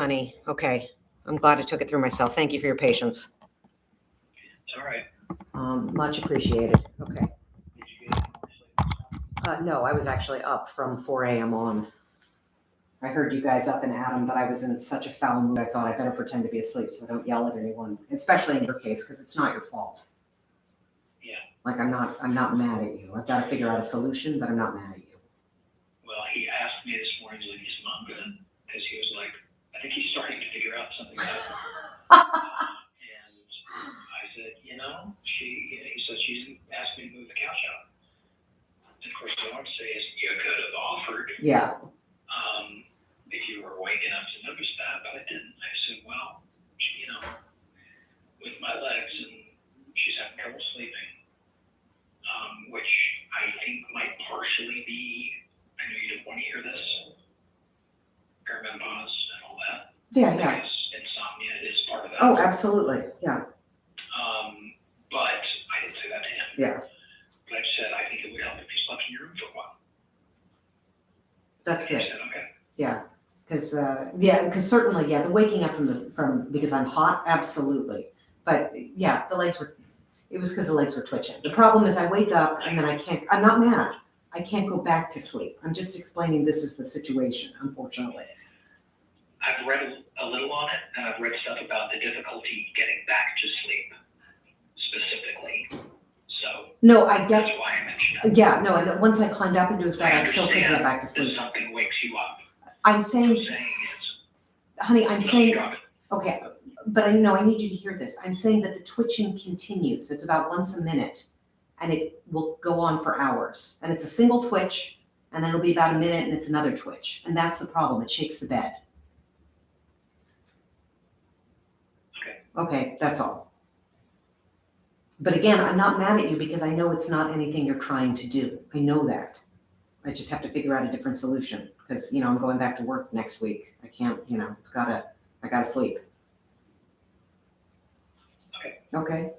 Honey, okay. I'm glad I took it through myself. Thank you for your patience. It's all right. Much appreciated. Okay. Did you get any more sleep? No, I was actually up from 4 a.m. on. I heard you guys up and Adam, but I was in such a foul mood. I thought I better pretend to be asleep so I don't yell at anyone, especially in your case, because it's not your fault. Yeah. Like I'm not mad at you. I've got to figure out a solution, but I'm not mad at you. Well, he asked me this morning, he's like, is Mom good? Because he was like, I think he's starting to figure out something else. And I said, he said she's asked me to move the couch out. And of course, what I would say is, you could have offered. Yeah. If you were awake enough to notice that, but I didn't. I said, well, with my legs, and she's having trouble sleeping, which I think might partially be, I know you don't want to hear this, perimenopause and all that. Yeah. Because insomnia is part of that. Oh, absolutely. Yeah. But I didn't say that to him. Yeah. But I said, I think it would help if you slept in your room for a while. That's And he good. said, okay. Yeah. Because certainly, the waking up from because I'm hot, absolutely. But yeah, it was because the legs were twitching. The problem is I wake up and then I'm not mad. I can't go back to sleep. I'm just explaining this is the situation, unfortunately. I've read a little on it, and I've read stuff about the difficulty getting back to sleep, specifically. So No, I get, that's why I mentioned it. yeah, no, and once I climbed up into his bed, I still couldn't get back to If sleep. something wakes you up. I'm What I'm saying, saying is, honey, I'm don't saying, drop it. okay, but I know I need you to hear this. I'm saying that the twitching continues. It's about once a minute and it will go on for hours. And it's a single twitch and then it'll be about a minute and it's another twitch. And that's the problem. It shakes the bed. Okay, that's all. But again, I'm not mad at you because I know it's not anything you're trying to do. I know that. I just have to figure out a different solution because, I'm going back to work next week. I can't, I gotta sleep. Okay.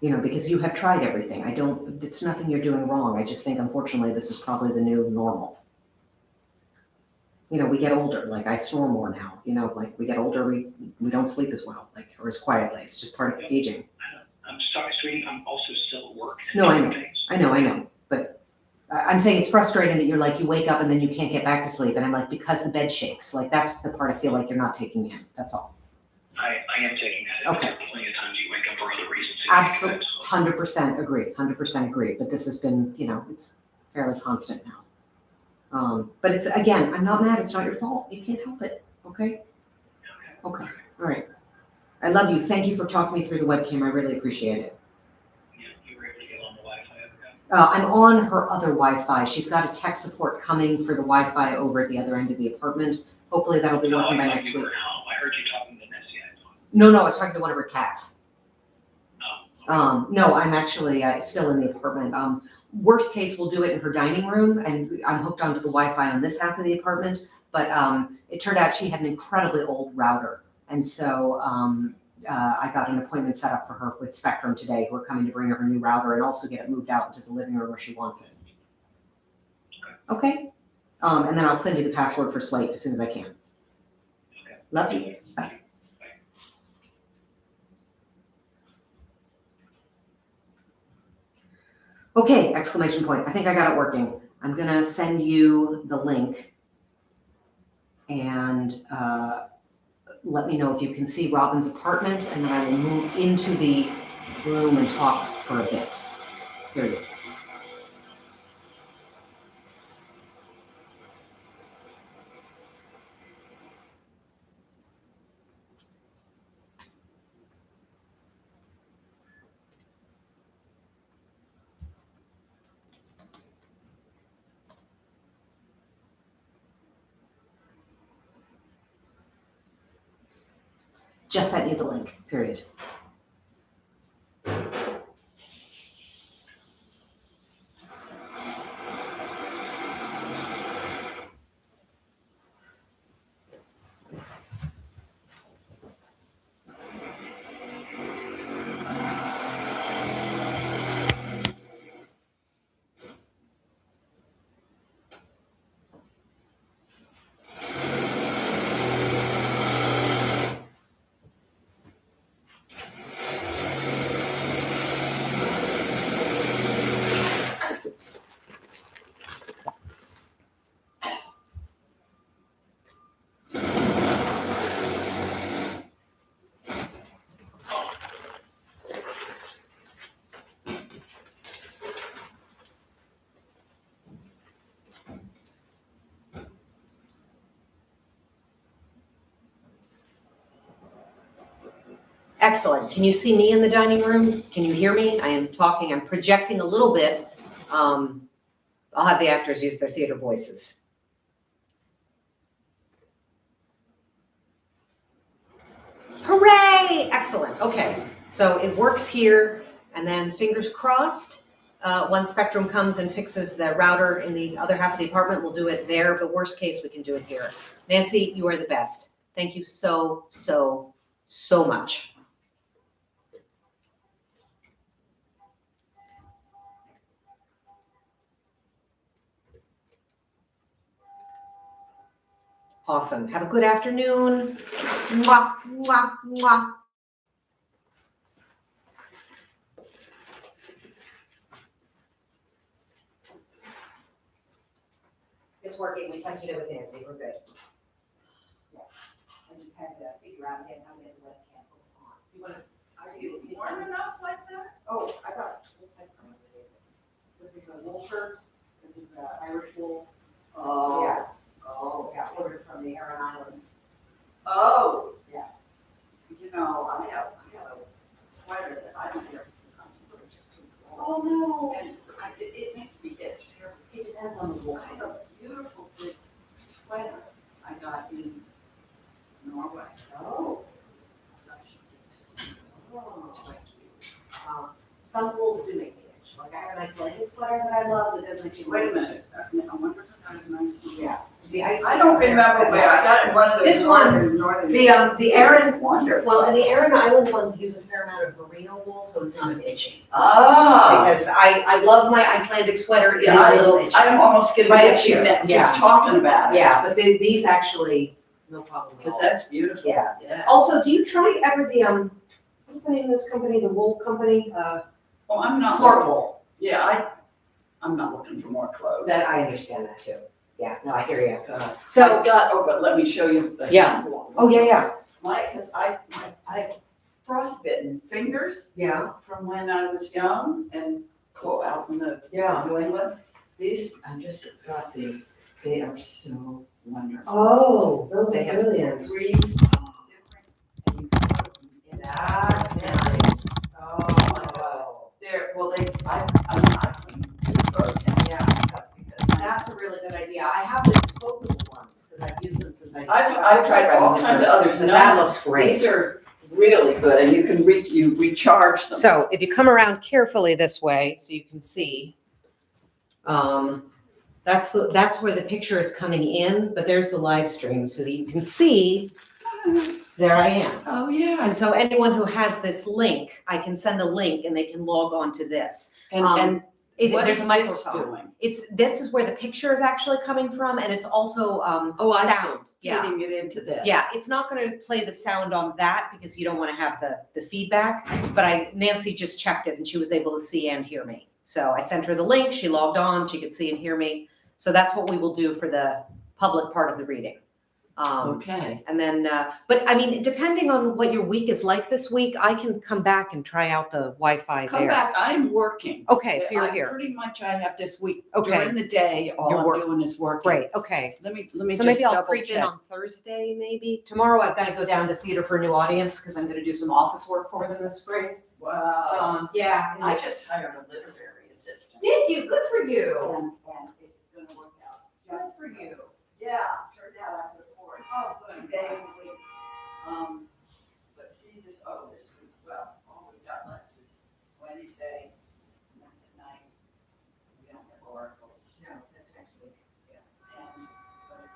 Because you have tried everything. It's nothing you're doing wrong. I just think, unfortunately, this is probably the new normal. We get older, like I snore more now, like we get older, we don't sleep as well, or as quietly. It's just part of aging. I'm sorry, sweetie, I'm also still at work. No, I know. But I'm saying it's frustrating that you wake up and then you can't get back to sleep. And I'm like, because the bed shakes. Like that's the part I feel like you're not taking in. That's all. I am taking that. Okay. There are plenty of times you wake up for other reasons. Absolutely, 100% agree, 100% agree. But this has been, it's fairly constant now. But it's, again, I'm not mad. It's not your fault. You can't help it. Okay. All right. I love you. Thank you for talking me through the webcam. I really appreciate it. Yeah, you were able to get on the Wi-Fi. I'm on her other Wi-Fi. She's got a tech support coming for the Wi-Fi over at the other end of the apartment. Hopefully that'll be working by next week. I heard you talking to Nessie. No, I was talking to one of her cats. No, I'm actually still in the apartment. Worst case, we'll do it in her dining room, and I'm hooked onto the Wi-Fi on this half of the apartment. But it turned out she had an incredibly old router, and so I got an appointment set up for her with Spectrum today, who are coming to bring her new router and also get it moved out into the living room where she wants it. Okay. And then I'll send you the password for Slate as soon as I can. Okay. Love you. Bye. Okay, exclamation point. I think I got it working. I'm gonna send you the link and let me know if you can see Robin's apartment, and then I will move into the room and talk for a bit. Period. Just sent you the link, period. Excellent. Can you see me in the dining room? Can you hear me? I am talking, I'm projecting a little bit. I'll have the actors use their theater voices. Hooray! Excellent. Okay. So it works here, and then fingers crossed. When Spectrum comes and fixes the router in the other half of the apartment, we'll do it there, but worst case, we can do it here. Nancy, you are the best. Thank you so, so, so much. Awesome. Have a good afternoon. Mwah, mwah, mwah. It's working. We tested it with Nancy. We're good. Yeah. I just had to figure out again how to get the webcam on. You want to? Are you warm enough like that? Oh, I got. This is a wool shirt. This is an Irish wool. Oh. Yeah. Oh. Yeah, ordered from the Aran Islands. Oh. Yeah. You know, I have a sweater that I don't ever put it too cold. Oh no. And it makes me itch terribly. It depends on the wool. I have a beautiful big sweater I got in Norway. Oh. Oh, thank you. Some wools do make me itch. Like I have an Icelandic sweater that I love that does make me Wait a itch. minute. I wonder if I got a nice one. Yeah. I don't remember where. I got it in one of those This one, northern. The This Aran, is wonderful. well, and the Aran Island ones use a fair amount of merino wool, so it's not as itchy. Ah. Because I love my Icelandic sweater. It is Yeah, a little itchy. I'm almost getting Right up itchy here. just Yeah. talking about it. Yeah, but these actually, no problem at Because all. that's beautiful. Yeah. Yeah. Also, do you try ever the, what is the name of this company, the wool company? Oh, I'm not. Smart Wool. Yeah, I'm not looking for more clothes. That, I understand that too. Yeah, no, I hear you. So So, but let me show you. Yeah. Oh, yeah. Because I have frostbitten fingers Yeah, from when I was young and out in the yeah. New England. These, I just got these. They are so wonderful. Oh, those They are have brilliant. 3 different, and you can put them in. That's nice. Oh, my God. I'm not clean. Yeah. Because That's a really good idea. I have the disposable ones because I've used them since I've tried all kinds of others. So No, that looks great. These are really good, and you can you recharge them. So if you come around carefully this way, so you can see, that's where the picture is coming in, but there's the live stream so that you can see, there I am. Oh, yeah. And so anyone who has this link, I can send a link and they can log on to this. And what There's is a this microphone. doing? This is where the picture is actually coming from, and it's also Oh, I see. sound. Yeah. Feeding it into this. Yeah, it's not going to play the sound on that because you don't want to have the feedback. But Nancy just checked it and she was able to see and hear me. So I sent her the link. She logged on. She could see and hear me. So that's what we will do for the public part of the reading. Okay. And then, but I mean, depending on what your week is like this week, I can come back and try out the Wi-Fi Come there. back. I'm working. Okay, so you're I here. Pretty much I have this week. Okay. During the day, all You're I'm doing is working. Great. Okay. Let me So just maybe I'll double creep in check. on Thursday, maybe. Tomorrow I've got to go down to Theater for a New Audience because I'm going to do some office work for them this spring. Wow. Yeah. I just hired a literary assistant. Did you? Good for you. And it's going to work out. Good for you. Yeah, turned out I could afford Oh, 2 days a week. But see this week, well, all we've got left is Wednesday, and that's at night. We don't have oracles. No, that's next week. And,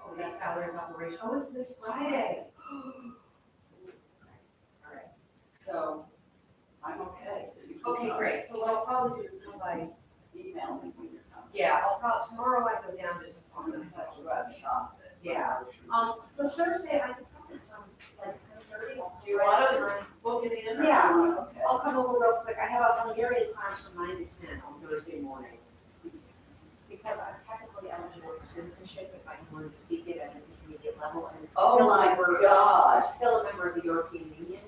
Oh, that's Valerie's operation. Oh, it's this Friday. All right. so I'm okay. So you can Okay, great. So what I'll probably do is because email me when you're coming. tomorrow I go down to I'm gonna have to run shop. Yeah. So Thursday I could come like 10:30. Do you want to book it in? or Yeah. you wanna- Okay. I'll come over real quick. I have a Hungarian class from 9 to 10 on Thursday morning. Because I'm technically eligible for citizenship if I wanted to speak it at an intermediate level, and it's Oh still a my member. God. It's still a member of the European Union.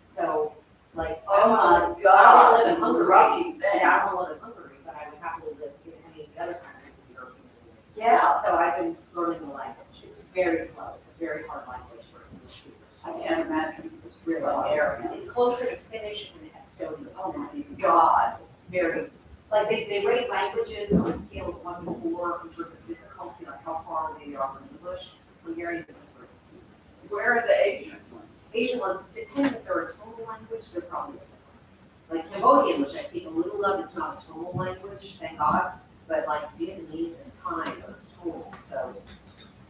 So, like, Oh I my want God. to live in Hungary. Lucky thing. Yeah, I want to live in Hungary, but I would happily live in any of the other countries of the European Union. Yeah. So I've been learning the language. It's very slow. It's a very hard language for English speakers. I can't imagine. really area. It's closer to Finnish than Estonian. Oh my God. Very, like they rate languages on a scale of 1 to 4 in terms of difficulty, like how far they are from English. Hungarian is a 3. Where are the Asian ones? Asian ones, depending if they're a tonal language, they're probably different. Like Cambodian, which I speak a little of, it's not a tonal language, thank God, but like Vietnamese and Thai are tonal, so,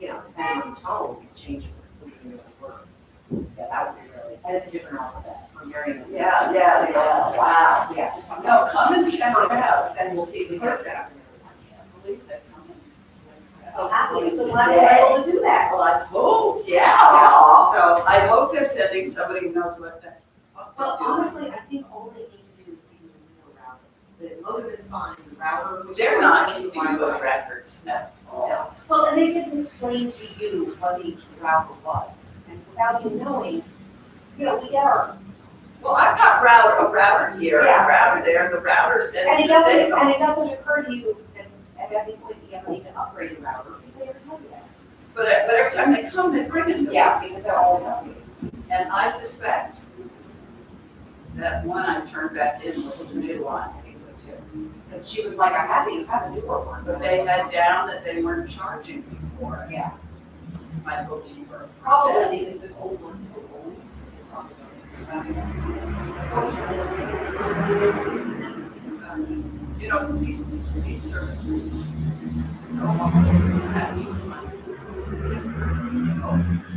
you know, depending on the tone, it changes the completely the word. Yeah, that would be really, and it's a different alphabet, Hungarian. is- Yeah, wow. Yeah, it's a No, come and check it out. and we'll see if we can set up. I can't believe that coming. So happy, so glad we're able to do that. Well, I hope, yeah. So, I hope they're sending somebody who knows what the. well, honestly, I think all they need to do is give you a router. The modem is fine, the router, which. They're not is keeping Wi-Fi. good records, no. No. Well, and they didn't explain to you what each router was, and without you knowing, you know, we get our, Well, I've got a router here, Yeah. a router there, and the router and sends it the signal. doesn't occur to you at any point that you ever need to upgrade a router, because they never tell you that. But every time they come, they bring it to me. Yeah, because they're always updated. And I suspect that one I turned back in was the new one. I think so too. Because she was like, I'm happy to have a newer one. But they had down that they weren't charging me for it. Yeah, My bookkeeper said. probably because this old one's so old. You know, these services, so often it's actually my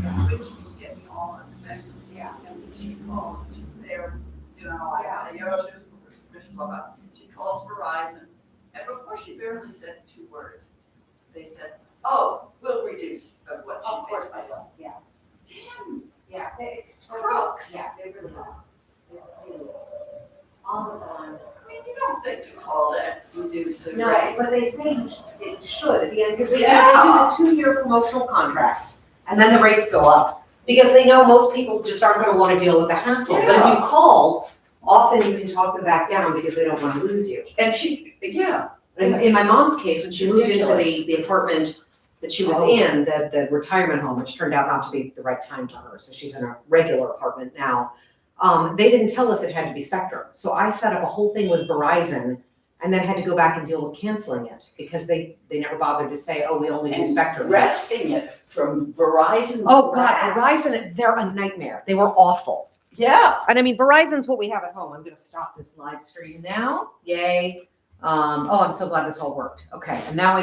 switch will get me all inspected. Yeah. And when she called, she's there, you know, I say, yo, blah, blah. She calls Verizon, and before she barely said 2 words, they said, oh, we'll reduce what she pays. Of course I will, yeah. Damn Yeah, it's. crooks. Yeah, they really are. They really are. On the line. I mean, you don't think to call that reduce the No, rate. but they say it should at the end, because they Yeah. do the 2-year promotional contracts, and then the rates go up. Because they know most people just aren't gonna wanna deal with the hassle, but if you call, often you can talk them back down because they don't wanna lose you. And she, yeah, In my mom's case, when she moved into Ridiculous. the apartment that she was Oh. in, the retirement home, which turned out not to be the right time for her, so she's in a regular apartment now. They didn't tell us it had to be Spectrum, so I set up a whole thing with Verizon and then had to go back and deal with canceling it, because they never bothered to say, oh, we only do and Spectrum. wresting it from Verizon. Oh, God, Verizon, they're a nightmare. They were awful. Yeah, And I mean, Verizon's what we have at home. I'm gonna stop this live stream now. Yay. Oh, I'm so glad this all worked. Okay, and now I